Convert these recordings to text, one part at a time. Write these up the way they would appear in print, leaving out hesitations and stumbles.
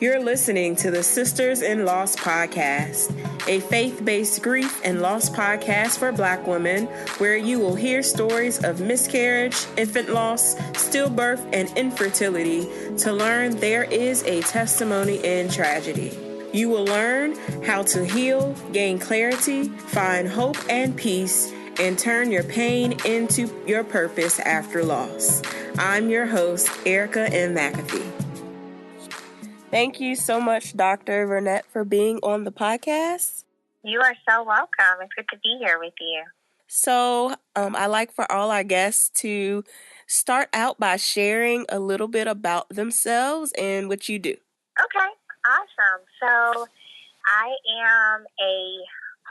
You're listening to the Sisters in Loss podcast, a faith-based grief and loss podcast for Black women, where you will hear stories of miscarriage, infant loss, stillbirth, and infertility to learn there is a testimony in tragedy. You will learn how to heal, gain clarity, find hope and peace, and turn your pain into your purpose after loss. I'm your host, Erica M. McAfee. Thank you so much, Dr. Vernette, for being on the podcast. You are so welcome. It's good to be here with you. So I like for all our guests to start out by sharing a little bit about themselves and what you do. Okay, awesome. So I am a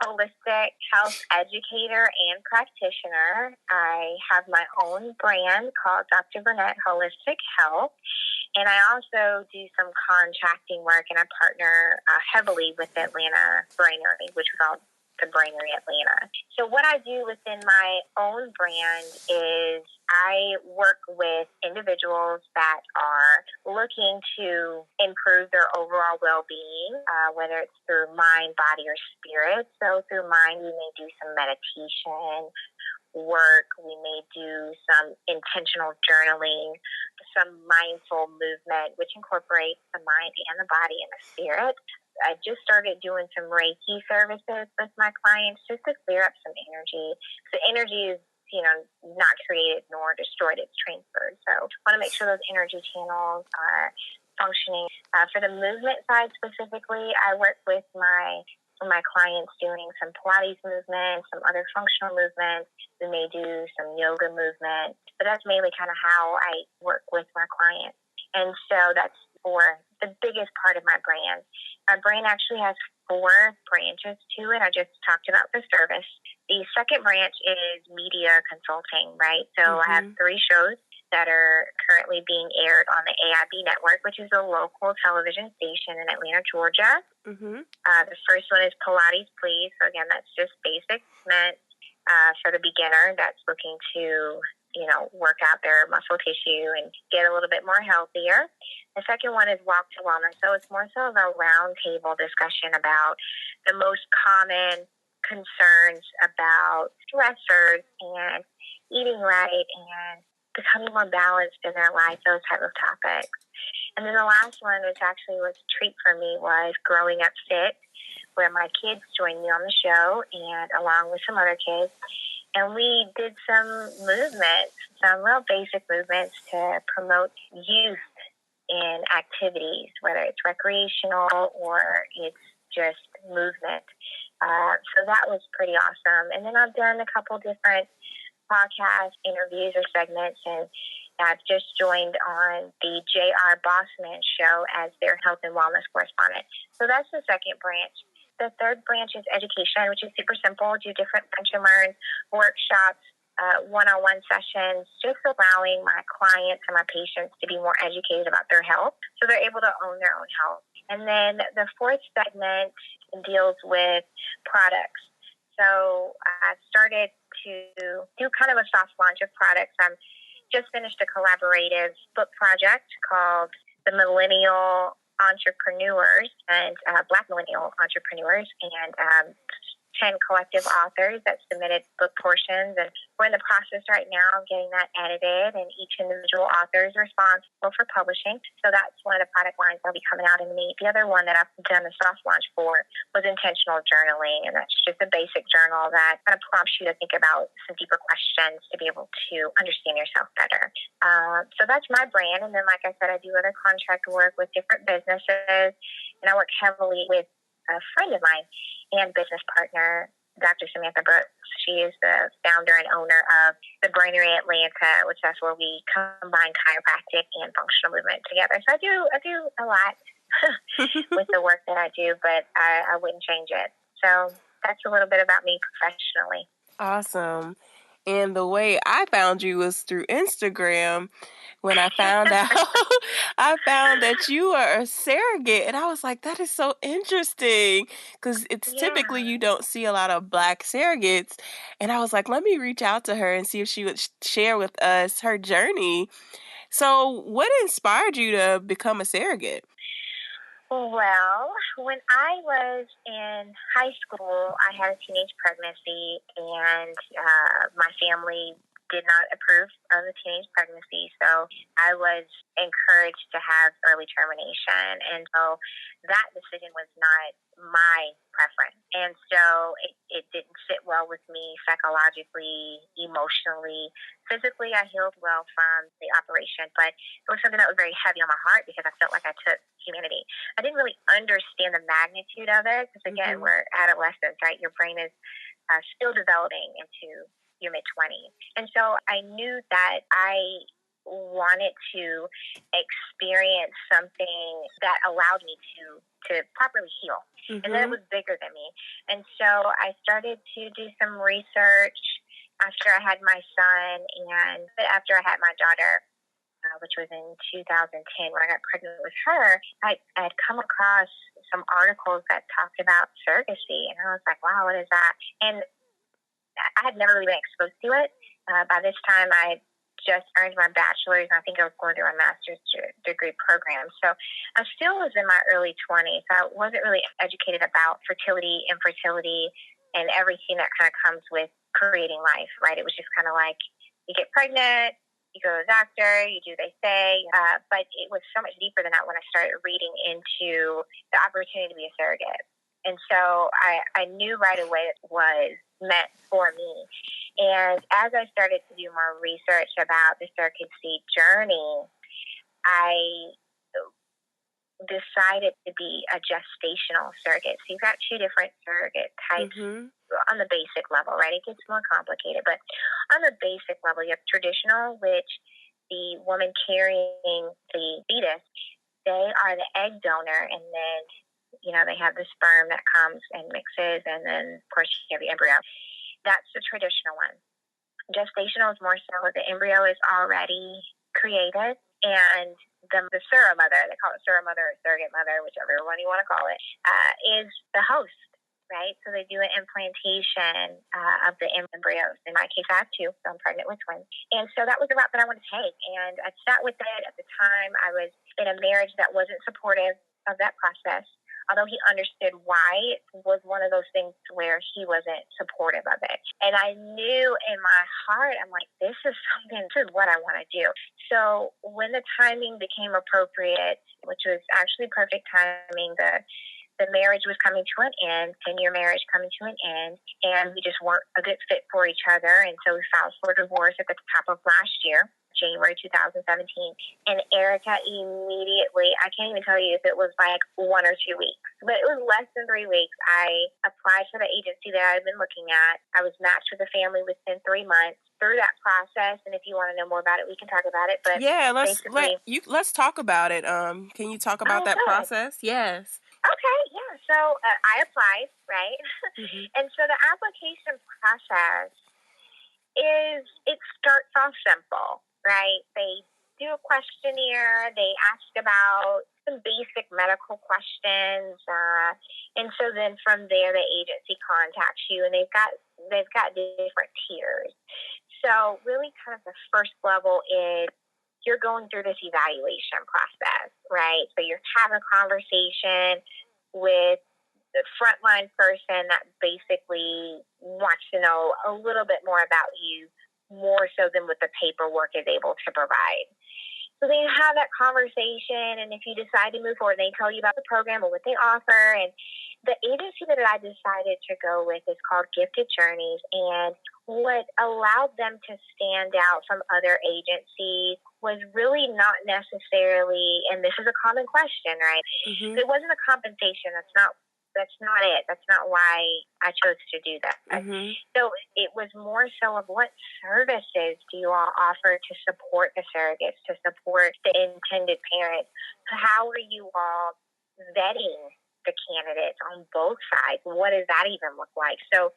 holistic health educator and practitioner. I have my own brand called Dr. Vernette Holistic Health. And I also do some contracting work, and I partner heavily with Atlanta Brainery, which we call the Brainery Atlanta. So what I do within my own brand is I work with individuals that are looking to improve their overall well-being, whether it's through mind, body, or spirit. So through mind, we may do some meditation work, we may do some intentional journaling, some mindful movement, which incorporates the mind and the body and the spirit. I just started doing some Reiki services with my clients just to clear up some energy. So energy is, not created nor destroyed, it's transferred. So I want to make sure those energy channels are functioning. For the movement side specifically, I work with my clients doing some Pilates movements, some other functional movements. We may do some yoga movement, but that's mainly kind of how I work with my clients. And so that's for the biggest part of my brand. My brand actually has 4 branches to it. I just talked about the service. The second branch is media consulting, right? So I have 3 shows that are currently being aired on the AIB network, which is a local television station in Atlanta, Georgia. The first one is Pilates Please. So again, that's just basic meant for the beginner that's looking to, work out their muscle tissue and get a little bit more healthier. The second one is Walk to Wellness. So it's more so of a round table discussion about the most common concerns about stressors and eating right and becoming more balanced in their life, those type of topics. And then the last one, which actually was a treat for me, was Growing Up Fit, where my kids joined me on the show and along with some other kids. And we did some movements, some real basic movements to promote youth in activities, whether it's recreational or it's just movement. So that was pretty awesome. And then I've done a couple different podcast interviews or segments, and I've just joined on the J.R. Bossman show as their health and wellness correspondent. So that's the second branch. The third branch is education, which is super simple. Do different lunch and learn workshops, one-on-one sessions, just allowing my clients and my patients to be more educated about their health so they're able to own their own health. And then the fourth segment deals with products. So I started to do kind of a soft launch of products. I'm just finished a collaborative book project called The Millennial Entrepreneurs and Black Millennial Entrepreneurs, and 10 collective authors that submitted book portions, and we're in the process right now of getting that edited, and each individual author is responsible for publishing. So that's one of the product lines that'll be coming out in May. The other one that I've done a soft launch for was intentional journaling, and that's just a basic journal that kind of prompts you to think about some deeper questions to be able to understand yourself better. So that's my brand, and then like I said, I do other contract work with different businesses, and I work heavily with a friend of mine and business partner, Dr. Samantha Brooks. She is the founder and owner of the Brainery Atlanta, which that's where we combine chiropractic and functional movement together. So I do a lot with the work that I do, but I wouldn't change it. So that's a little bit about me professionally. Awesome. And the way I found you was through Instagram. When I found out, I found that you are a surrogate, and I was like, that is so interesting, because it's typically you don't see a lot of Black surrogates, and I was like, let me reach out to her and see if she would share with us her journey. So what inspired you to become a surrogate? Well, when I was in high school, I had a teenage pregnancy, and my family did not approve of the teenage pregnancy, so I was encouraged to have early termination, and so that decision was not my preference, and so it didn't sit well with me psychologically, emotionally, physically. I healed well from the operation, but it was something that was very heavy on my heart because I felt like I took humanity. I didn't really understand the magnitude of it because, again, we're adolescents, right? Your brain is still developing into your mid-20s. And so I knew that I wanted to experience something that allowed me to properly heal. And then it was bigger than me. And so I started to do some research after I had my son and after I had my daughter, which was in 2010 when I got pregnant with her. I had come across some articles that talked about surrogacy, and I was like, wow, what is that? And I had never really been exposed to it. By this time, I just earned my bachelor's, and I think I was going through a master's degree program. So I still was in my early 20s. So I wasn't really educated about fertility, infertility, and everything that kind of comes with creating life, right? It was just kind of like you get pregnant, you go to the doctor, you do what they say. But it was so much deeper than that when I started reading into the opportunity to be a surrogate. And so I knew right away it was meant for me. And as I started to do more research about the surrogacy journey, I decided to be a gestational surrogate. So you've got two different surrogate types on the basic level, right? It gets more complicated. But on the basic level, you have traditional, which the woman carrying the fetus, they are the egg donor, and then they have the sperm that comes and mixes, and then, of course, you have the embryo. That's the traditional one. Gestational is more so the embryo is already created, and the surromother, they call it surromother or surrogate mother, whichever one you want to call it, is the host, right? So they do an implantation of the embryos. In my case, I have two, so I'm pregnant with twins. And so that was the route that I wanted to take, and I sat with it. At the time, I was in a marriage that wasn't supportive of that process. Although he understood why, it was one of those things where he wasn't supportive of it. And I knew in my heart, I'm like, this is what I want to do. So when the timing became appropriate, which was actually perfect timing, the marriage was coming to an end, 10-year marriage coming to an end, and we just weren't a good fit for each other. And so we filed for divorce at the top of last year, January 2017. And Erica immediately, I can't even tell you if it was like 1 or 2 weeks, but it was less than 3 weeks. I applied for the agency that I've been looking at. I was matched with a family within 3 months. Through that process, and if you want to know more about it, we can talk about it. But yeah, let's talk about it. Can you talk about that process? Yes. Okay, yeah. So I applied, right? And so the application process starts off simple, right? They do a questionnaire. They ask about some basic medical questions, and so then from there, the agency contacts you, and they've got different tiers. So really, kind of the first level is you're going through this evaluation process, right? So you're having a conversation with the frontline person that basically wants to know a little bit more about you, more so than what the paperwork is able to provide. So then you have that conversation, and if you decide to move forward, they tell you about the program or what they offer. And the agency that I decided to go with is called Gifted Journeys, and what allowed them to stand out from other agencies was really not necessarily, and this is a common question, right? It wasn't a compensation. That's not it. That's not why I chose to do that. So it was more so of what services do you all offer to support the surrogates, to support the intended parents? How are you all vetting the candidates on both sides? What does that even look like? So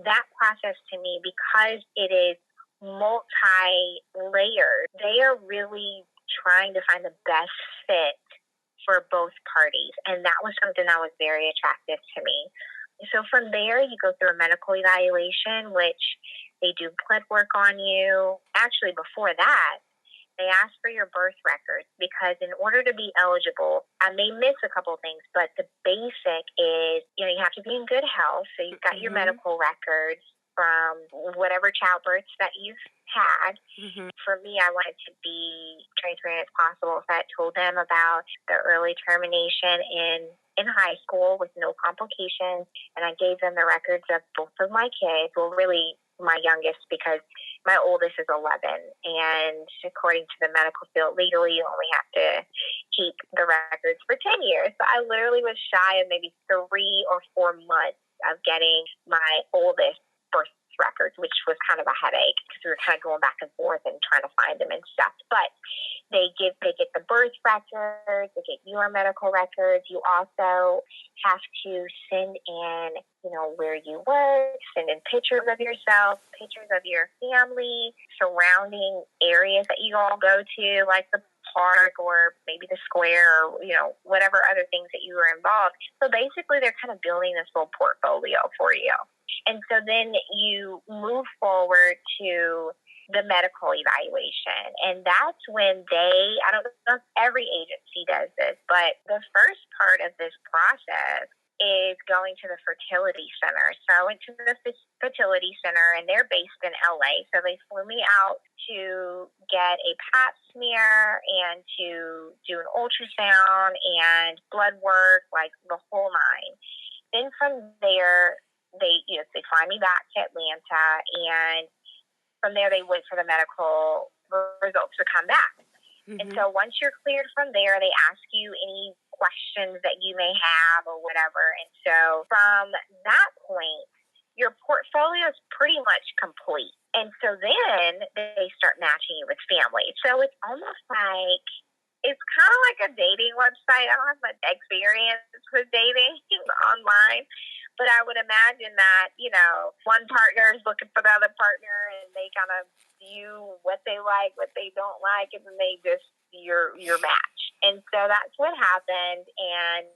that process to me, because it is multi-layered, they are really trying to find the best fit for both parties. And that was something that was very attractive to me. So from there, you go through a medical evaluation, which they do blood work on you. Actually, before that, they ask for your birth records because in order to be eligible, I may miss a couple things, but the basic is, you have to be in good health. So you've got your medical records from whatever childbirths that you've had. For me, I wanted to be transparent as possible. So I told them about the early termination in high school with no complications, and I gave them the records of both of my kids. Well, really, my youngest, because my oldest is 11, and according to the medical field, legally you only have to keep the records for 10 years. So I literally was shy of maybe 3 or 4 months of getting my oldest birth records, which was kind of a headache because we were kind of going back and forth and trying to find them and stuff. But they get the birth records, they get your medical records. You also have to send in, where you work, send in pictures of yourself, pictures of your family, surrounding areas that you all go to, like the park or maybe the square or, whatever other things that you were involved. So basically they're kind of building this little portfolio for you. And so then you move forward to the medical evaluation. And that's when I don't know if every agency does this, but the first part of this process is going to the fertility center. So I went to the fertility center, and they're based in LA. So they flew me out to get a pap smear and to do an ultrasound and blood work, like the whole nine. Then from there, they fly me back to Atlanta, and from there they wait for the medical results to come back. And so once you're cleared from there, they ask you any questions that you may have or whatever. And so from that point, your portfolio is pretty much complete. And so then they start matching you with family. So it's almost like, it's kind of like a dating website. I don't have much experience with dating online, but I would imagine that, one partner is looking for the other partner, and they kind of view what they like, what they don't like, and then they just, your match. And so that's what happened. And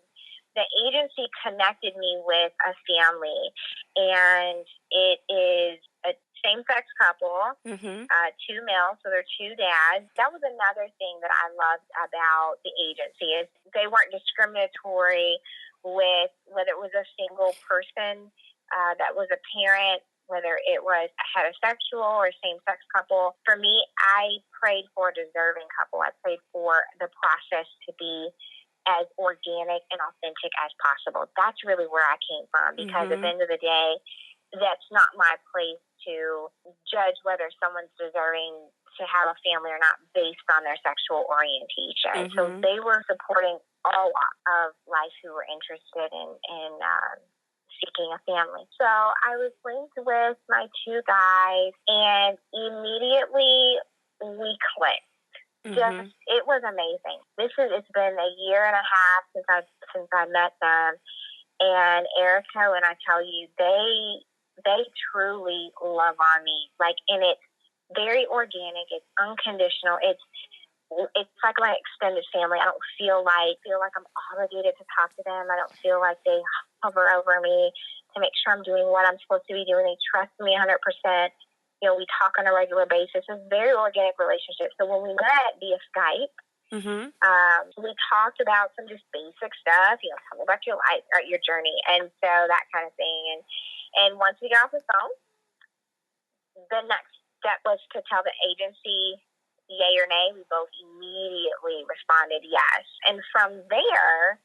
the agency connected me with a family, and it is a same-sex couple, 2 males, so they're 2 dads. That was another thing that I loved about the agency, is they weren't discriminatory with whether it was a single person that was a parent, whether it was a heterosexual or same-sex couple. For me, I prayed for a deserving couple. I prayed for the process to be as organic and authentic as possible. That's really where I came from, because at the end of the day, that's not my place to judge whether someone's deserving to have a family or not based on their sexual orientation. So they were supporting all of life who were interested in seeking a family. So I was linked with my 2 guys, and immediately we clicked. It was amazing. It's been a year and a half since I met them, and Erica, when I tell you, they truly love on me. And it's very organic. It's unconditional. It's like my extended family. I don't feel like I'm obligated to talk to them. I don't feel like they hover over me to make sure I'm doing what I'm supposed to be doing. They trust me 100%. We talk on a regular basis. It's a very organic relationship. So when we met via Skype, we talked about some just basic stuff. Tell me about your life, or your journey, and so that kind of thing. And once we got off the phone, the next step was to tell the agency yay or nay. We both immediately responded yes. And from there,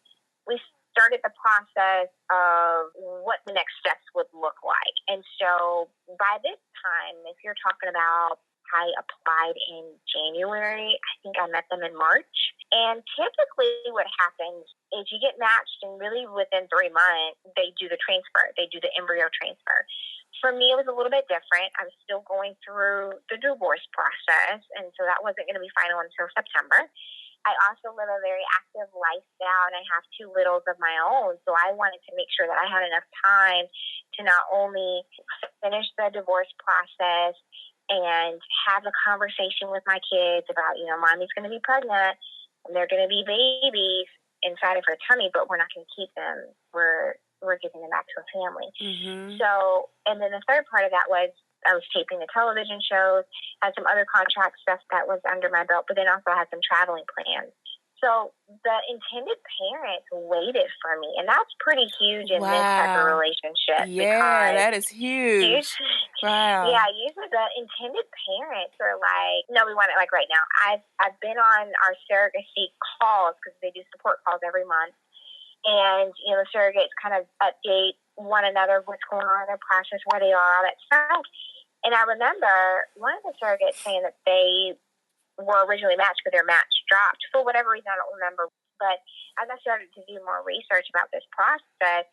we started the process of what the next steps would look like. And so by this time, if you're talking about, I applied in January. I think I met them in March. And typically what happens is you get matched, and really within 3 months, they do the transfer. They do the embryo transfer. For me, it was a little bit different. I was still going through the divorce process, and so that wasn't going to be final until September. I also live a very active lifestyle, and I have 2 littles of my own, so I wanted to make sure that I had enough time to not only finish the divorce process and have a conversation with my kids about, mommy's going to be pregnant, and they're going to be babies inside of her tummy, but we're not going to keep them. We're giving them back to a family. So, and then the third part of that was I was taping the television shows, had some other contract stuff that was under my belt, but then also had some traveling plans. So the intended parents waited for me, and that's pretty huge in this type of relationship. Yeah, that is huge. Wow. Yeah, usually the intended parents are like, no, we want it like right now. I've been on our surrogacy calls because they do support calls every month, and the surrogates kind of update one another, what's going on in their process, where they are, all that stuff. And I remember one of the surrogates saying that they were originally matched, but their match dropped for whatever reason. I don't remember. But as I started to do more research about this process,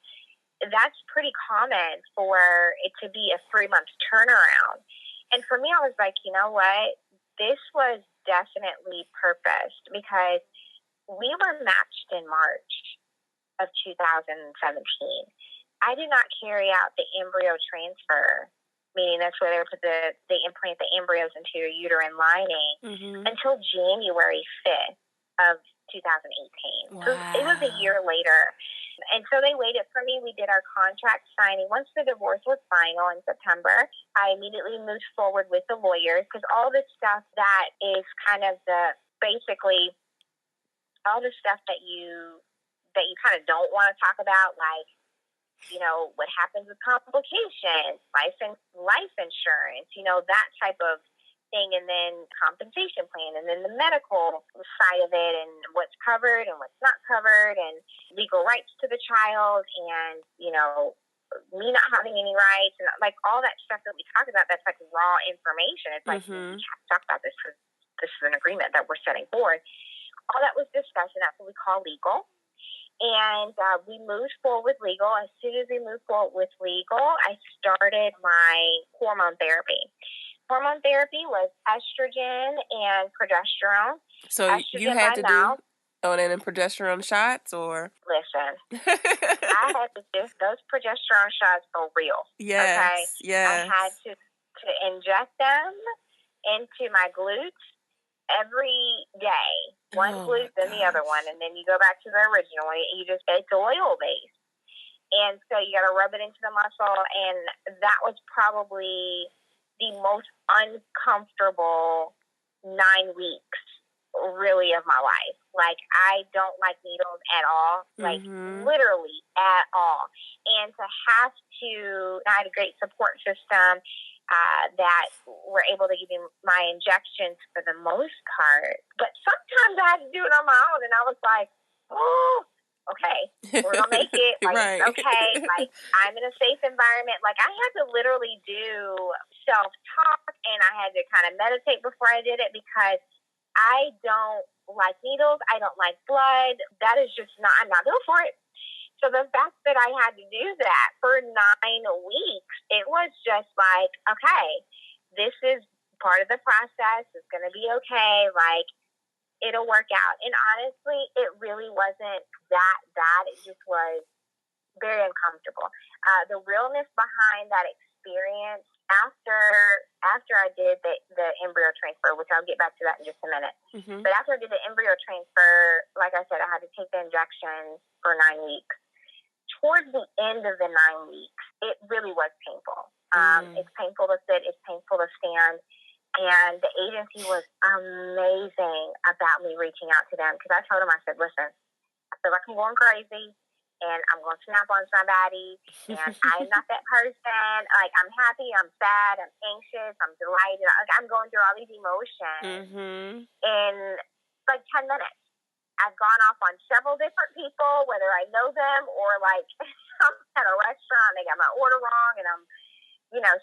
that's pretty common for it to be a 3-month turnaround. And for me, I was like, you know what? This was definitely purposed because we were matched in March of 2017. I did not carry out the embryo transfer, meaning that's where they implant the embryos into your uterine lining, until January 5th of 2018. Wow. So it was a year later. And so they waited for me. We did our contract signing. Once the divorce was final in September, I immediately moved forward with the lawyers because all the stuff that is kind of basically all the stuff that you kind of don't want to talk about, like, what happens with complications, life insurance, that type of thing, and then compensation plan, and then the medical side of it, and what's covered and what's not covered, and legal rights to the child, and, me not having any rights, and like all that stuff that we talk about, that's like raw information. It's like, we have to talk about this because this is an agreement that we're setting forth. All that was discussed, and that's what we call legal. And we moved forward with legal. As soon as we moved forward with legal, I started my hormone therapy. Hormone therapy was estrogen and progesterone. So estrogen you had to do, and then progesterone shots, or? Listen, I had to do those progesterone shots for real. Yes, okay? Yes. I had to inject them into my glutes every day. One glute, then the other one, and then you go back to the original one. It's oil based. And so you got to rub it into the muscle, and that was probably the most uncomfortable 9 weeks, really, of my life. Like, I don't like needles at all, like, literally at all. And to have to, I had a great support system that were able to give me my injections for the most part. But sometimes I had to do it on my own, and I was like, oh, okay, we're going to make it. Like, right. Okay, like, I'm in a safe environment. Like, I had to literally do self-talk, and I had to kind of meditate before I did it because I don't like needles. I don't like blood. That is just not, I'm not built for it. So the fact that I had to do that for 9 weeks, it was just like, okay, this is part of the process. It's going to be okay. Like, it'll work out. And honestly, it really wasn't that bad. It just was very uncomfortable. The realness behind that experience after I did the embryo transfer, which I'll get back to that in just a minute. But after I did the embryo transfer, like I said, I had to take the injections for 9 weeks. Towards the end of the 9 weeks, it really was painful. It's painful to sit. It's painful to stand. And the agency was amazing about me reaching out to them because I told them, I said, listen, I feel like I'm going crazy and I'm going to snap on somebody and I'm not that person. Like, I'm happy, I'm sad, I'm anxious, I'm delighted. Like, I'm going through all these emotions in like 10 minutes. I've gone off on several different people, whether I know them or like I'm at a restaurant, they got my order wrong and I'm,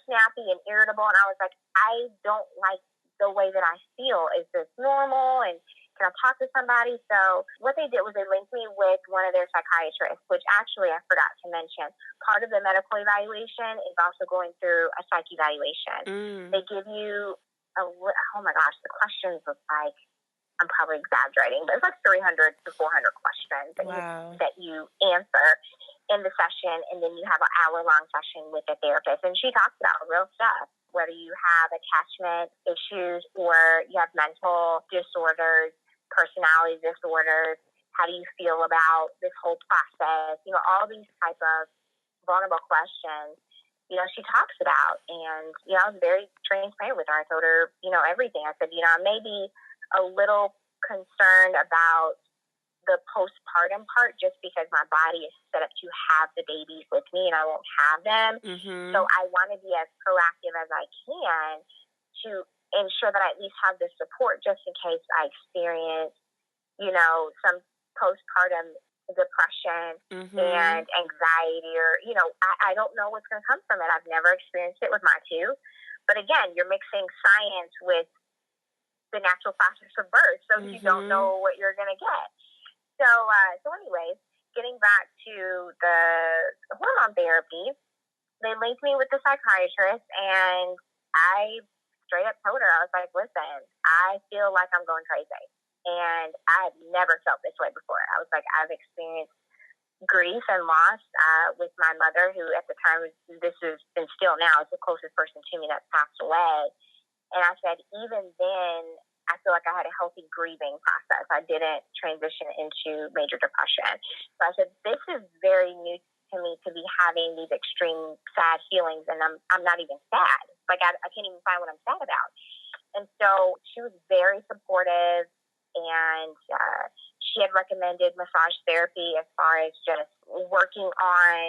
snappy and irritable. And I was like, I don't like the way that I feel. Is this normal? And can I talk to somebody? So what they did was they linked me with one of their psychiatrists, which actually I forgot to mention. Part of the medical evaluation is also going through a psych evaluation. They give you oh my gosh, the questions was like, I'm probably exaggerating, but it's like 300 to 400 questions that you answer in the session, and then you have an hour-long session with a therapist. And she talks about real stuff, whether you have attachment issues or you have mental disorders, personality disorders, how do you feel about this whole process, all these type of vulnerable questions. she talks about. And, I was very transparent with her. I told her, everything. I said, I may be a little concerned about the postpartum part just because my body is set up to have the babies with me and I won't have them. Mm-hmm. So I want to be as proactive as I can to ensure that I at least have the support just in case I experience, some postpartum depression and anxiety, or I don't know what's going to come from it. I've never experienced it with my two, but again, you're mixing science with the natural process of birth, so you don't know what you're going to get. So anyways, getting back to the hormone therapy, they linked me with the psychiatrist, and I straight up told her, I was like, listen, I feel like I'm going crazy. And I've never felt this way before. I was like, I've experienced grief and loss with my mother, who at the time, this is, and still now, is the closest person to me that's passed away. And I said, even then, I feel like I had a healthy grieving process. I didn't transition into major depression. So I said, this is very new to me to be having these extreme sad feelings, and I'm not even sad. Like, I can't even find what I'm sad about. And so she was very supportive. And she had recommended massage therapy as far as just working on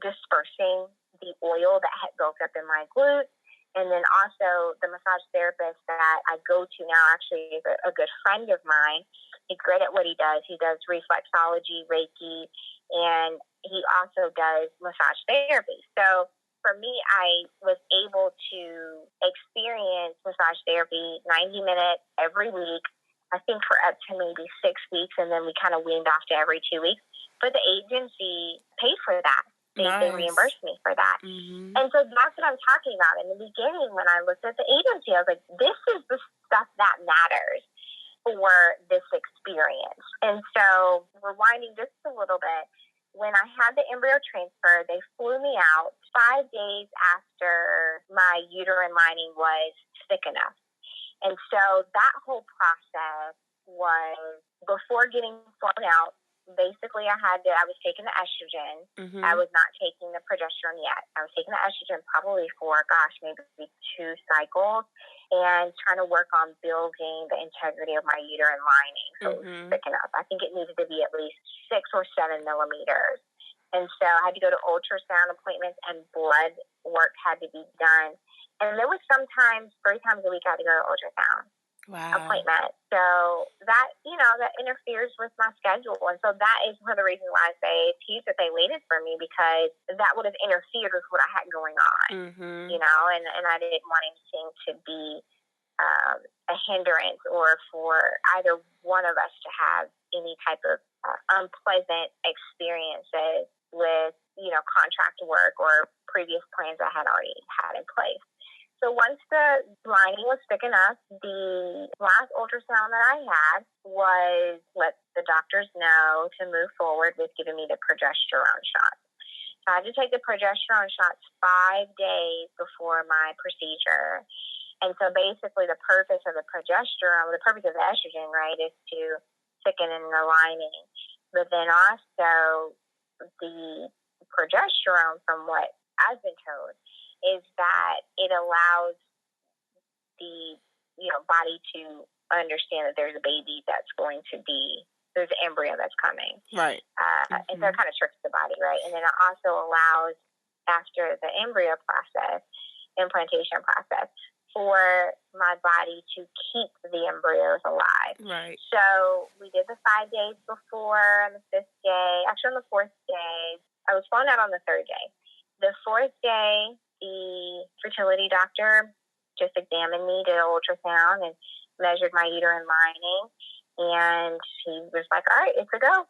dispersing the oil that had built up in my glutes. And then also the massage therapist that I go to now actually is a good friend of mine. He's great at what he does. He does reflexology, Reiki, and he also does massage therapy. So for me, I was able to experience massage therapy 90 minutes every week, I think for up to maybe 6 weeks, and then we kind of weaned off to every 2 weeks. But the agency paid for that. They reimbursed me for that. And so that's what I'm talking about. In the beginning, when I looked at the agency, I was like, this is the stuff that matters for this experience. And so rewinding just a little bit, when I had the embryo transfer, they flew me out 5 days after my uterine lining was thick enough. And so that whole process was, before getting flown out, basically I was taking the estrogen. I was not taking the progesterone yet. I was taking the estrogen probably for, maybe 2 cycles, and trying to work on building the integrity of my uterine lining so it was thick enough. I think it needed to be at least 6 or 7 millimeters. And so I had to go to ultrasound appointments, and blood work had to be done. And there was sometimes 3 times a week I had to go to ultrasound appointment. So that, that interferes with my schedule. And so that is one of the reasons why I say it's huge that they waited for me, because that would have interfered with what I had going on, and I didn't want anything to be a hindrance or for either one of us to have any type of unpleasant experiences with, contract work or previous plans I had already had in place. So once the lining was thick enough, the last ultrasound that I had was let the doctors know to move forward with giving me the progesterone shots. So I had to take the progesterone shots 5 days before my procedure. And so basically the purpose of the progesterone, the purpose of the estrogen, right, is to thicken in the lining. But then also the progesterone, from what I've been told, is that it allows the body to understand that there's a baby that's going to be, there's an embryo that's coming. Right. And so it kind of tricks the body, right? And then it also allows, after the embryo process, implantation process, for my body to keep the embryos alive. Right. So we did the 5 days before. On the 5th day, actually on the 4th day, I was flown out on the 3rd day. The 4th day, the fertility doctor just examined me, did an ultrasound, and measured my uterine lining. And he was like, all right, it's a go.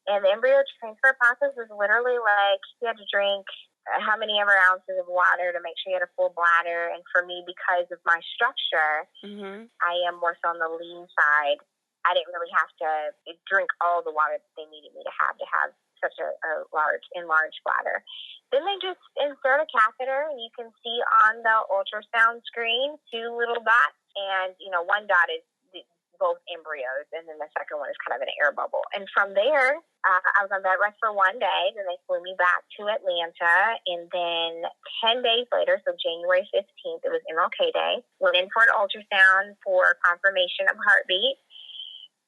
And the embryo transfer process was literally like, he had to drink how many ever ounces of water to make sure you had a full bladder. And for me, because of my structure, I am more so on the lean side. I didn't really have to drink all the water that they needed me to have such a large, enlarged bladder. Then they just insert a catheter, and you can see on the ultrasound screen 2 little dots. And, one dot is both embryos, and then the second one is kind of an air bubble. And from there, I was on bed rest for one day. Then they flew me back to Atlanta. And then 10 days later, so January 15th, it was MLK Day, went in for an ultrasound for confirmation of heartbeat.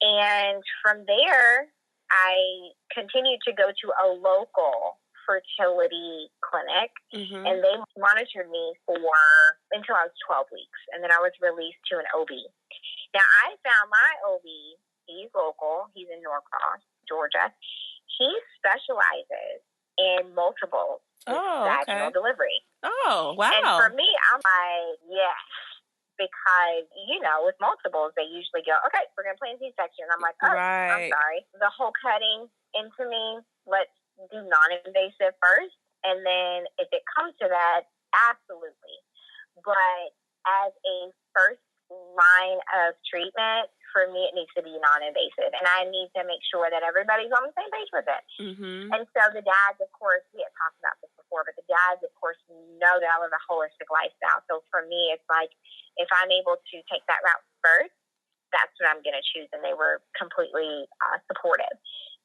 And from there, I continued to go to a local fertility clinic, and they monitored me until I was 12 weeks, and then I was released to an OB. Now, I found my OB, he's local, he's in Norcross, Georgia. He specializes in multiples with vaginal delivery. Oh, wow. And for me, I'm like, yes, because, with multiples, they usually go, okay, we're going to plan C-section. I'm like, I'm sorry. The whole cutting into me, let's do non-invasive first, and then if it comes to that, absolutely. But as a first line of treatment, for me, it needs to be non-invasive, and I need to make sure that everybody's on the same page with it. And so the dads, of course, we had talked about this before, but the dads, of course, know that I live a holistic lifestyle. So for me, it's like, if I'm able to take that route first, that's what I'm going to choose, and they were completely supportive.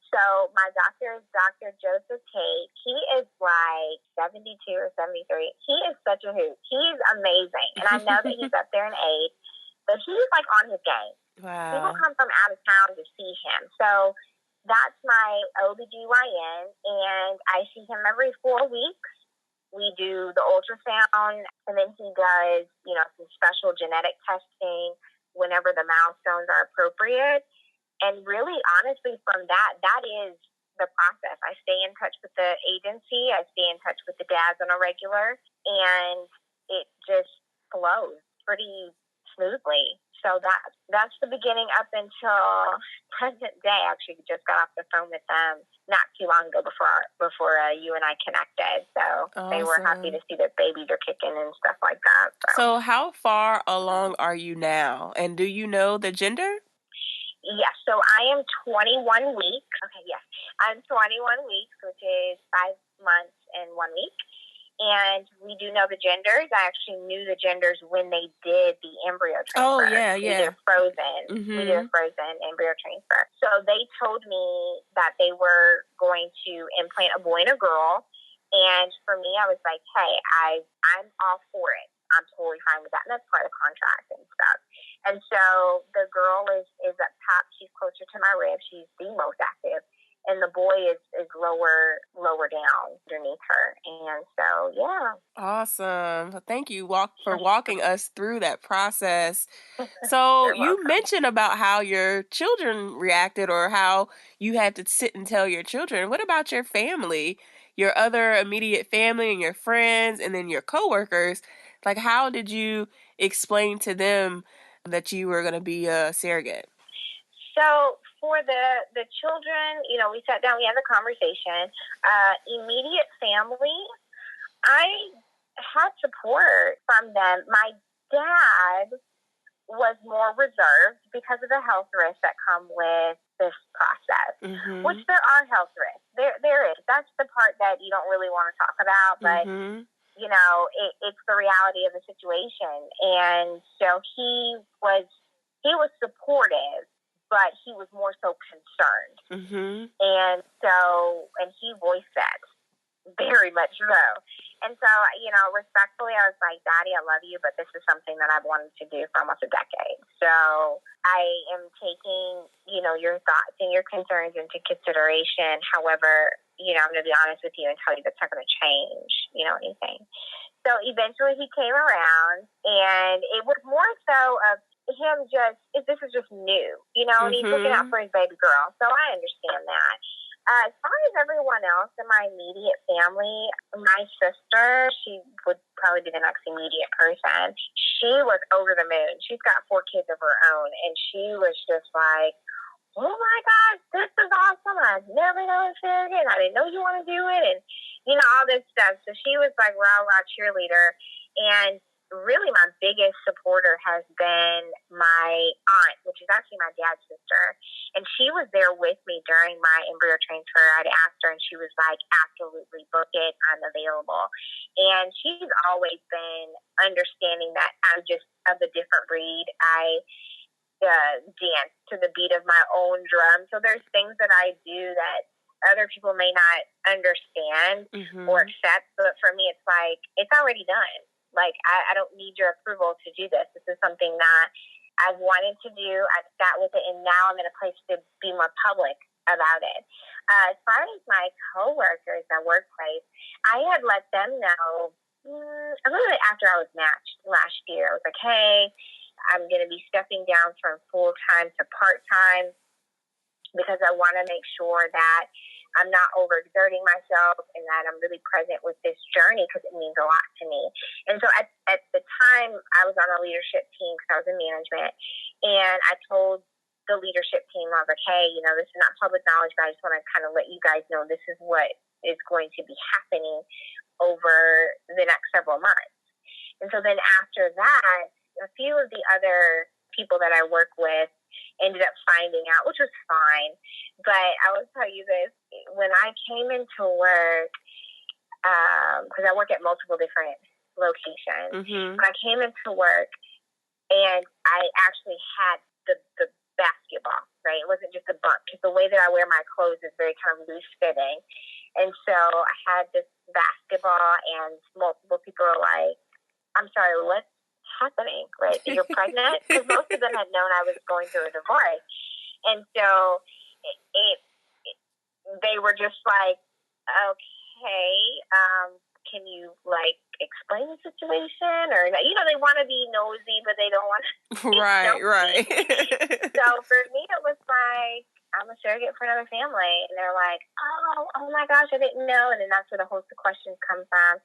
So my doctor is Dr. Joseph Tate. He is like 72 or 73. He is such a hoot. He's amazing. And I know that he's up there in age, but he's like on his game. Wow. People come from out of town to see him. So that's my OBGYN, and I see him every 4 weeks. We do the ultrasound, and then he does, some special genetic testing whenever the milestones are appropriate. And really, honestly, from that is the process. I stay in touch with the agency. I stay in touch with the dads on a regular, and it just flows pretty smoothly. So that's the beginning up until present day. Actually, just got off the phone with them not too long ago before you and I connected. So They were happy to see that babies are kicking and stuff like that. So how far along are you now? And do you know the gender? Yes, so I am 21 weeks. Okay, yes. I'm 21 weeks, which is 5 months and 1 week. And we do know the genders. I actually knew the genders when they did the embryo transfer. Oh, yeah. We did frozen. We did a frozen embryo transfer. So they told me that they were going to implant a boy and a girl. And for me, I was like, hey, I'm all for it. I'm totally fine with that. And that's part of the contract and stuff. And so the girl is up top. She's closer to my rib. She's the most active. And the boy is lower down underneath her. And so, yeah. Awesome. Thank you for walking us through that process. So you mentioned about how your children reacted or how you had to sit and tell your children. What about your family, your other immediate family and your friends and then your coworkers? Like, how did you explain to them that you were going to be a surrogate? So for the children, we sat down, we had a conversation. Immediate family, I had support from them. My dad was more reserved because of the health risks that come with this process, which there are health risks. There is. That's the part that you don't really want to talk about, but it's the reality of the situation. And so he was supportive, but he was more so concerned. And he voiced that very much so. And so, respectfully, I was like, Daddy, I love you, but this is something that I've wanted to do for almost a decade. So I am taking, your thoughts and your concerns into consideration. However, I'm going to be honest with you and tell you that's not going to change, anything. So eventually he came around, and it was more so of him this is just new, and he's looking out for his baby girl. So I understand that. As far as everyone else in my immediate family, my sister, she would probably be the next immediate person. She was over the moon. She's got 4 kids of her own, and she was just like, oh my gosh, this is awesome. I've never known surrogate, and I didn't know you want to do it, and, all this stuff. So she was like rah-rah cheerleader. And really my biggest supporter has been my aunt, which is actually my dad's sister. And she was there with me during my embryo transfer. I'd asked her, and she was like, absolutely, book it. I'm available. And she's always been understanding that I'm just of a different breed. dance to the beat of my own drum. So there's things that I do that other people may not understand or accept, but for me, it's like, it's already done. Like, I don't need your approval to do this. This is something that I've wanted to do. I've sat with it, and now I'm in a place to be more public about it. As far as my coworkers, my workplace, I had let them know a little bit after I was matched last year. I was like, hey, I'm going to be stepping down from full-time to part-time because I want to make sure that I'm not overexerting myself and that I'm really present with this journey because it means a lot to me. And so at the time, I was on a leadership team because I was in management, and I told the leadership team, I was like, hey, you know, this is not public knowledge, but I just want to kind of let you guys know this is what is going to be happening over the next several months. And so then after that, a few of the other people that I work with ended up finding out, which was fine. But I will tell you this, when I came into work, because I work at multiple different locations, when I came into work and I actually had the basketball, right? It wasn't just a bunk, because the way that I wear my clothes is very kind of loose fitting. And so I had this basketball, and multiple people are like, I'm sorry, what's happening, right? You're pregnant? Because most of them had known I was going through a divorce. And so they were just like, okay, can you, like, explain the situation? Or, you know, they want to be nosy, but they don't want to. Right. So for me, it was like, I'm a surrogate for another family. And they're like, oh my gosh, I didn't know. And then that's where the host of questions come from.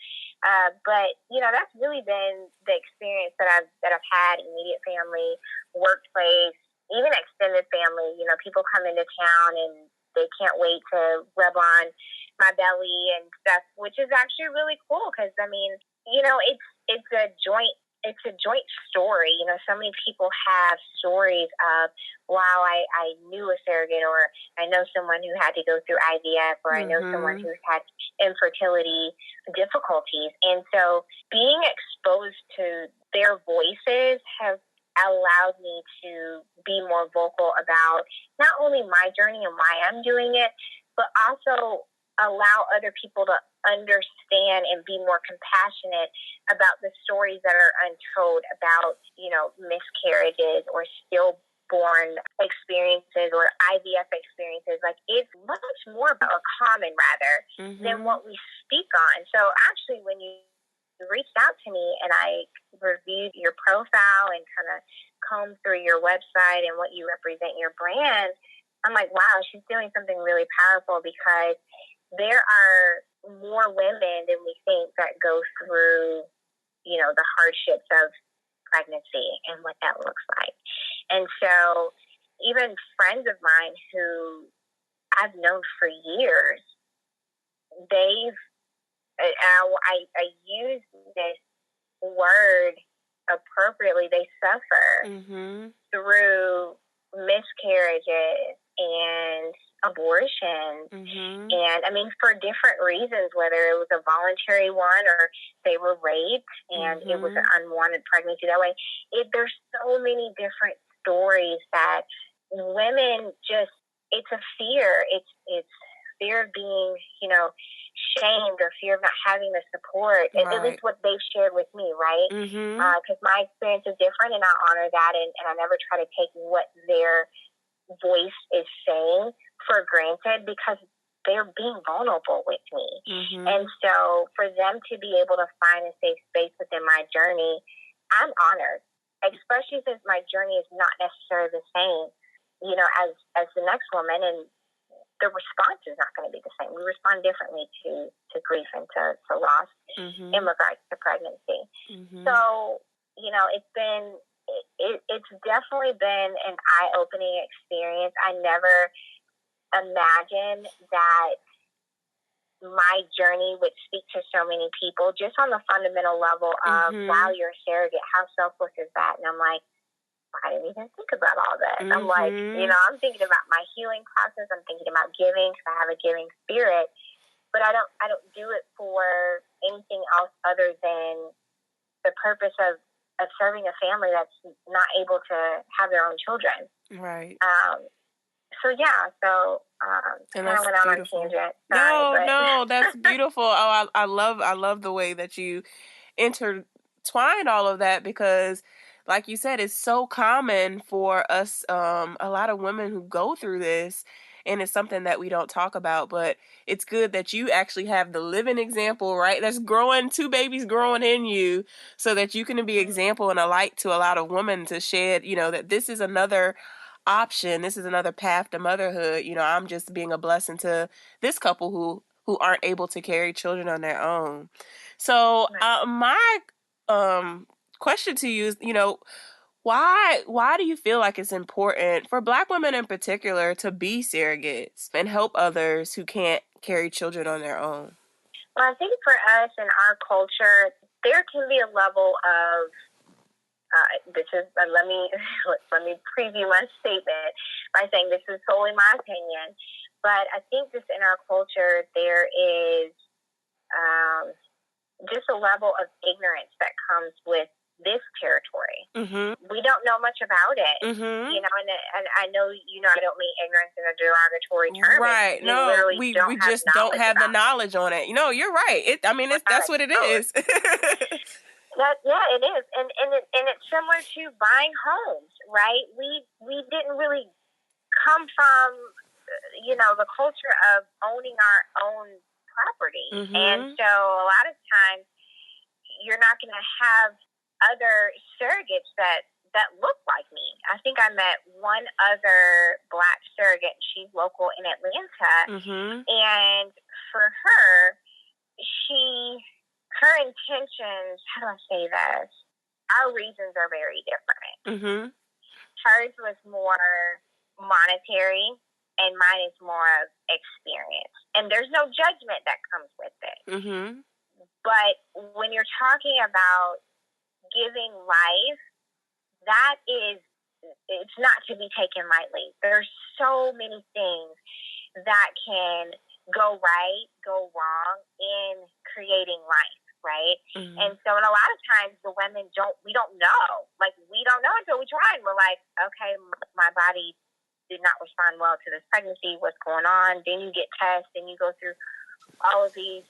But, you know, that's really been the experience that I've had, immediate family, workplace, even extended family. You know, people come into town and they can't wait to rub on my belly and stuff, which is actually really cool because, I mean, you know, it's a joint story. You know, so many people have stories of, wow, I knew a surrogate, or I know someone who had to go through IVF, or I know someone who's had infertility difficulties. And so being exposed to their voices have allowed me to be more vocal about not only my journey and why I'm doing it, but also allow other people to understand and be more compassionate about the stories that are untold about, you know, miscarriages or stillborn experiences or IVF experiences. Like, it's much more about, or common rather, than what we speak on. So actually, when you reached out to me and I reviewed your profile and kind of combed through your website and what you represent, your brand, I'm like, wow, she's doing something really powerful, because there are more women than we think that go through, you know, the hardships of pregnancy and what that looks like. And so even friends of mine who I've known for years, I use this word appropriately, they suffer through miscarriages and abortion. And I mean, for different reasons, whether it was a voluntary one or they were raped and it was an unwanted pregnancy that way. There's so many different stories that women just, it's a fear. It's fear of being, you know, shamed, or fear of not having the support. Right. At least what they've shared with me, right? Because my experience is different, and I honor that, and I never try to take what their voice is saying for granted, because they're being vulnerable with me. And so for them to be able to find a safe space within my journey, I'm honored, especially since my journey is not necessarily the same, you know, as the next woman, and the response is not going to be the same. We respond differently to grief and to loss in regards to pregnancy. So, you know, it's definitely been an eye-opening experience. I never imagined that my journey would speak to so many people, just on the fundamental level of, wow, you're a surrogate. How selfless is that? And I'm like, I didn't even think about all that. I'm like, you know, I'm thinking about my healing process. I'm thinking about giving, because I have a giving spirit, but I don't do it for anything else other than the purpose of of serving a family that's not able to have their own children. Right. So kind of went out on a tangent. Sorry, No, that's beautiful. Oh, I love the way that you intertwined all of that, because like you said, it's so common for us, a lot of women who go through this, and it's something that we don't talk about. But it's good that you actually have the living example, right? That's growing, 2 babies growing in you, so that you can be example and a light to a lot of women to shed, that this is another option. This is another path to motherhood. I'm just being a blessing to this couple who aren't able to carry children on their own. So my question to you is, why do you feel like it's important for Black women in particular to be surrogates and help others who can't carry children on their own? Well, I think for us in our culture, there can be a level of let me preview my statement by saying this is solely my opinion, but I think just in our culture there is just a level of ignorance that comes with this territory. Mm-hmm. We don't know much about it, mm-hmm. And I know I don't mean ignorance in a derogatory term. Right? We just don't have the knowledge on it. You're right. That's what it is. It is, and it's similar to buying homes, right? We didn't really come from, the culture of owning our own property, mm-hmm. and so a lot of times you're not going to have other surrogates that look like me. I think I met one other Black surrogate. She's local in Atlanta, mm-hmm. and for her, her intentions, how do I say this? Our reasons are very different. Mm-hmm. Hers was more monetary, and mine is more of experience. And there's no judgment that comes with it. Mm-hmm. But when you're talking about giving life, it's not to be taken lightly. There's so many things that can go right, go wrong in creating life. Right? Mm-hmm. And so, and a lot of times the women we don't know. Like, we don't know until we try, and we're like, okay, my body did not respond well to this pregnancy. What's going on? Then you get tests, and you go through all of these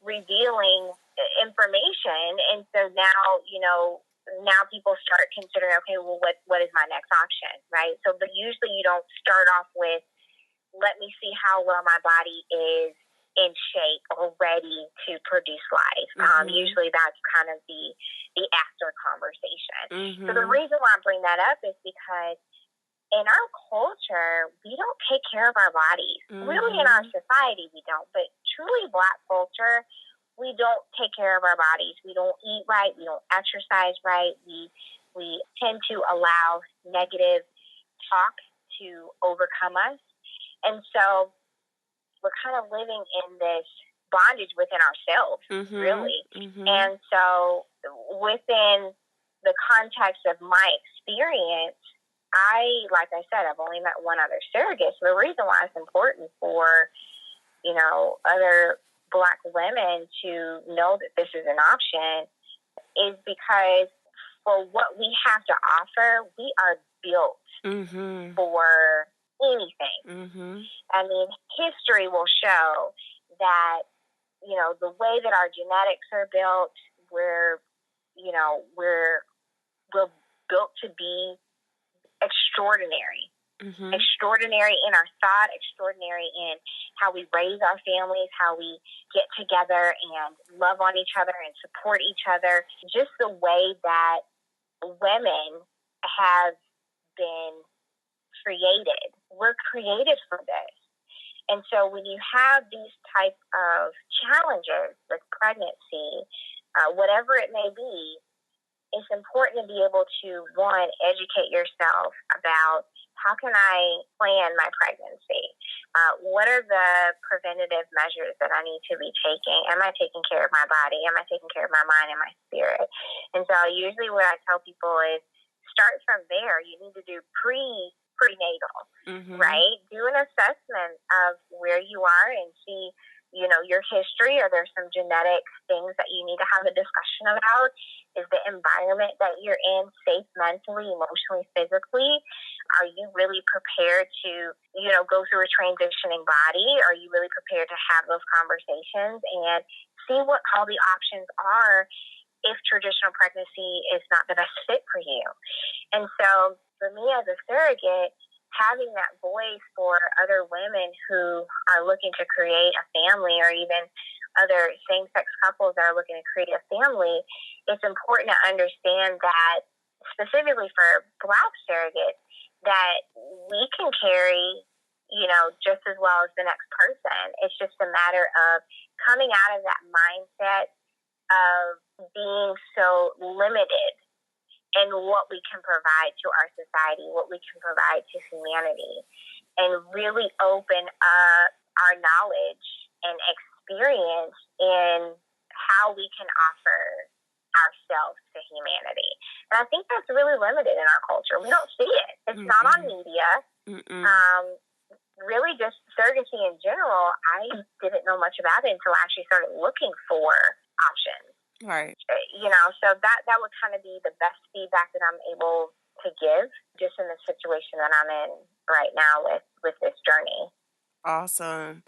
revealing information. And so now people start considering, okay, well, what is my next option? Right? So, but usually you don't start off with, let me see how well my body is in shape or ready to produce life. Mm-hmm. Usually that's kind of the after conversation. Mm-hmm. So the reason why I bring that up is because in our culture, we don't take care of our bodies. Mm-hmm. Really, in our society, we don't. But truly Black culture, we don't take care of our bodies. We don't eat right. We don't exercise right. We tend to allow negative talk to overcome us. And so we're kind of living in this bondage within ourselves, mm-hmm. really. Mm-hmm. And so within the context of my experience, like I said, I've only met one other surrogate. So the reason why it's important for, other Black women to know that this is an option is because for what we have to offer, we are built mm-hmm. for anything. Mm-hmm. I mean, history will show that, the way that our genetics are built, we're built to be extraordinary. Mm-hmm. Extraordinary in our thought, extraordinary in how we raise our families, how we get together and love on each other and support each other. Just the way that women have been created. We're created for this. And so when you have these type of challenges with pregnancy, whatever it may be, it's important to be able to, one, educate yourself about how can I plan my pregnancy? What are the preventative measures that I need to be taking? Am I taking care of my body? Am I taking care of my mind and my spirit? And so usually what I tell people is start from there. You need to do prenatal, mm-hmm. right? Do an assessment of where you are and see, your history. Are there some genetic things that you need to have a discussion about? Is the environment that you're in safe mentally, emotionally, physically? Are you really prepared to, go through a transitioning body? Are you really prepared to have those conversations and see what all the options are if traditional pregnancy is not the best fit for you? And so for me as a surrogate, having that voice for other women who are looking to create a family, or even other same-sex couples that are looking to create a family, it's important to understand that, specifically for Black surrogates, that we can carry, just as well as the next person. It's just a matter of coming out of that mindset of being so limited in what we can provide to our society, what we can provide to humanity, and really open up our knowledge and experience in how we can offer ourselves to humanity. And I think that's really limited in our culture. We don't see it. It's not on media. Really, just surrogacy in general, I didn't know much about it until I actually started looking for options. Right. So that would kind of be the best feedback that I'm able to give just in the situation that I'm in right now with this journey. Awesome.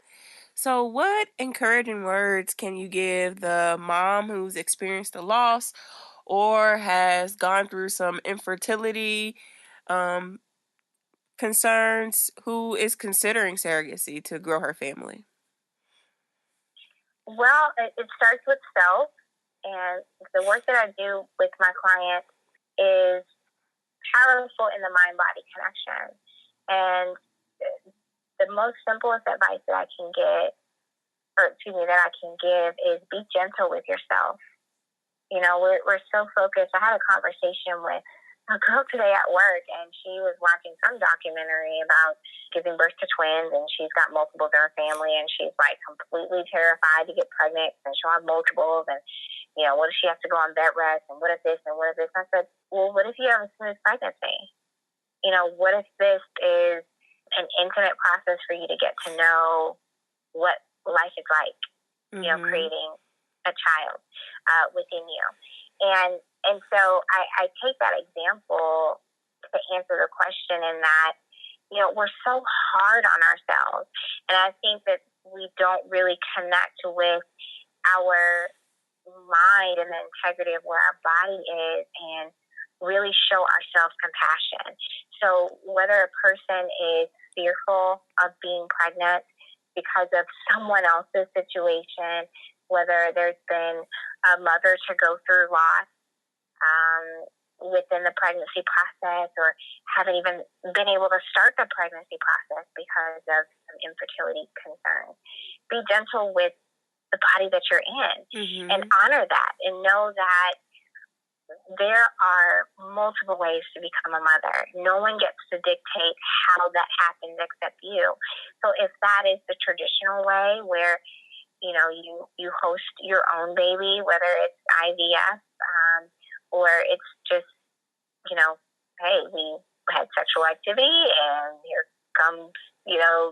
So what encouraging words can you give the mom who's experienced a loss or has gone through some infertility concerns, who is considering surrogacy to grow her family? Well, it starts with self, and the work that I do with my clients is powerful in the mind-body connection. And the most simplest advice that I can give is be gentle with yourself. We're so focused. I had a conversation with a girl today at work, and she was watching some documentary about giving birth to twins, and she's got multiples in her family, and she's like completely terrified to get pregnant, and she'll have multiples, and what if she has to go on bed rest, and what if this, and what if this? I said, well, what if you have a smooth pregnancy? What if this is an intimate process for you to get to know what life is like, creating a child within you. And so I take that example to answer the question in that, we're so hard on ourselves. And I think that we don't really connect with our mind and the integrity of where our body is and really show ourselves compassion. So whether a person is fearful of being pregnant because of someone else's situation, whether there's been a mother to go through loss within the pregnancy process, or haven't even been able to start the pregnancy process because of some infertility concerns, be gentle with the body that you're in and honor that, and know that there are multiple ways to become a mother. No one gets to dictate how that happens except you. So if that is the traditional way where you host your own baby, whether it's IVF or it's just, hey, we had sexual activity and here comes, the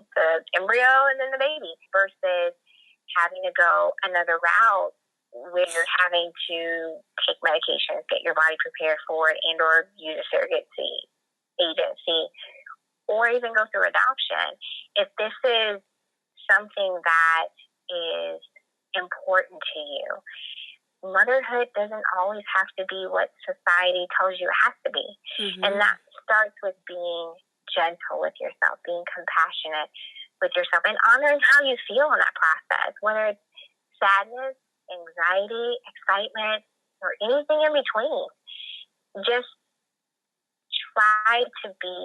embryo and then the baby, versus having to go another route where you're having to take medications, get your body prepared for it, and or use a surrogacy agency, or even go through adoption. If this is something that is important to you, motherhood doesn't always have to be what society tells you it has to be. And that starts with being gentle with yourself, being compassionate with yourself, and honoring how you feel in that process, whether it's sadness, anxiety, excitement, or anything in between. Just try to be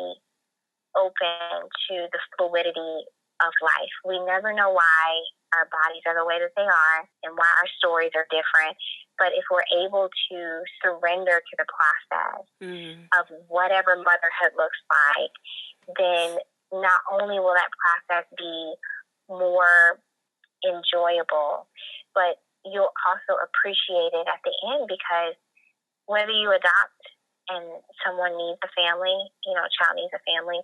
open to the fluidity of life. We never know why our bodies are the way that they are and why our stories are different. But if we're able to surrender to the process of whatever motherhood looks like, then not only will that process be more enjoyable, but you'll also appreciate it at the end, because whether you adopt and someone needs a family, a child needs a family,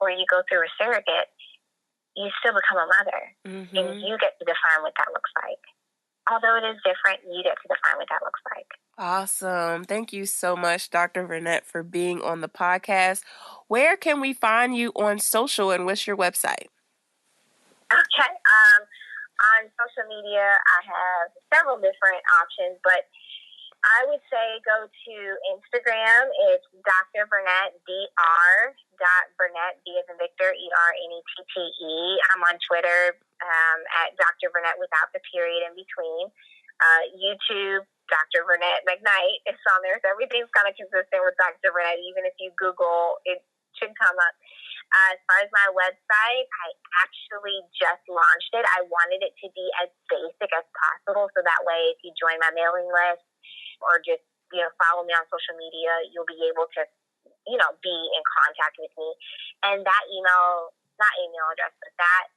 or you go through a surrogate, you still become a mother, and you get to define what that looks like. although it is different, you get to define what that looks like. Awesome. Thank you so much, Dr. Vernette, for being on the podcast. Where can we find you on social, and what's your website? Okay. On social media, I have several different options, but I would say go to Instagram. It's Dr. Vernette, Dr. B as in Victor, ERNETTE. I'm on Twitter at Dr. Vernette without the period in between. YouTube, Dr. Vernette McKnight is on there. So everything's kind of consistent with Dr. Vernette. Even if you Google, it should come up. As far as my website, I actually just launched it. I wanted it to be as basic as possible. So that way, if you join my mailing list or just, follow me on social media, you'll be able to, be in contact with me. And that not email address, but that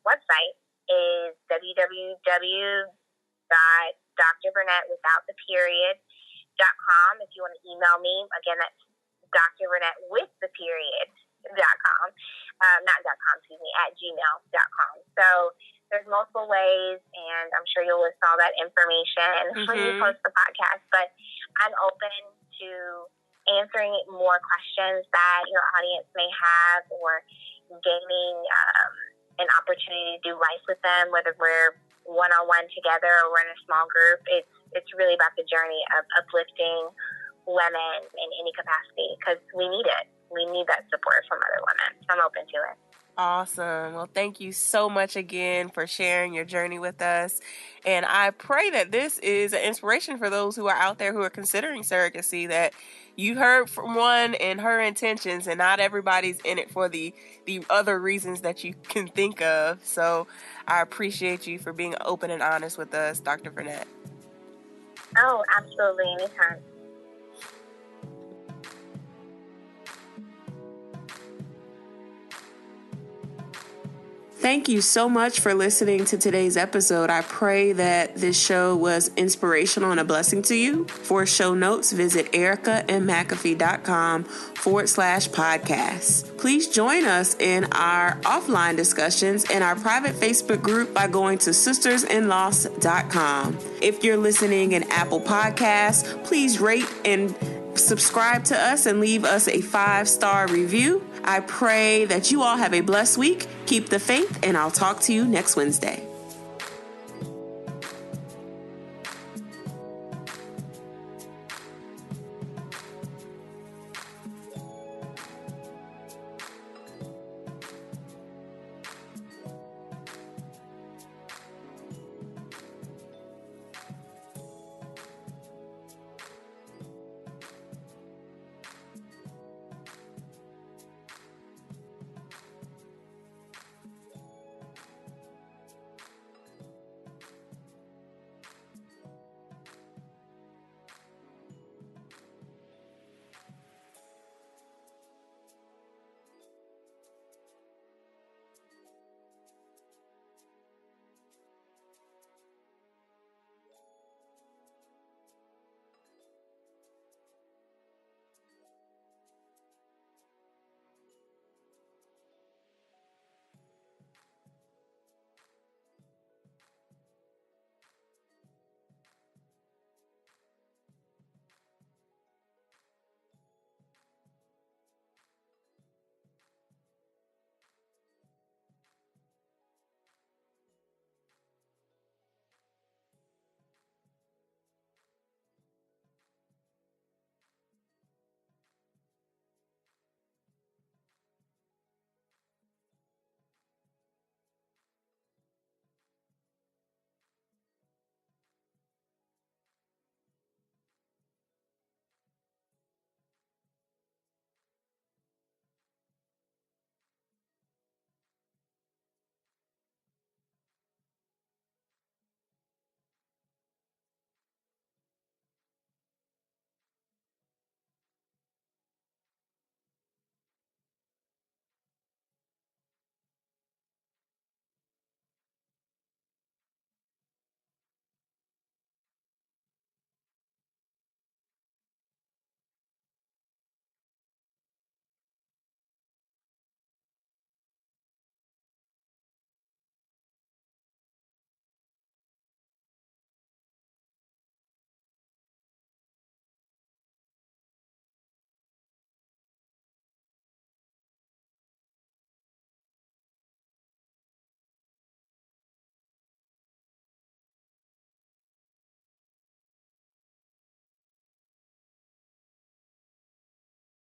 website is www.drvernette.com. If you want to email me, again, that's drvernette.com, at gmail.com. So there's multiple ways, and I'm sure you'll list all that information when you post the podcast. But I'm open to answering more questions that your audience may have, or gaining an opportunity to do life with them, whether we're one-on-one together or we're in a small group. It's really about the journey of uplifting women in any capacity, because we need it. We need that support from other women. So I'm open to it. Awesome. Well, thank you so much again for sharing your journey with us. And I pray that this is an inspiration for those who are out there who are considering surrogacy, that you heard from one and her intentions, and not everybody's in it for the other reasons that you can think of. So I appreciate you for being open and honest with us, Dr. Vernette. Oh, absolutely. Anytime. Thank you so much for listening to today's episode. I pray that this show was inspirational and a blessing to you. For show notes, visit ericamcafee.com/podcast. Please join us in our offline discussions in our private Facebook group by going to sistersinloss.com. If you're listening in Apple Podcasts, please rate and subscribe to us and leave us a 5-star review. I pray that you all have a blessed week. Keep the faith, and I'll talk to you next Wednesday.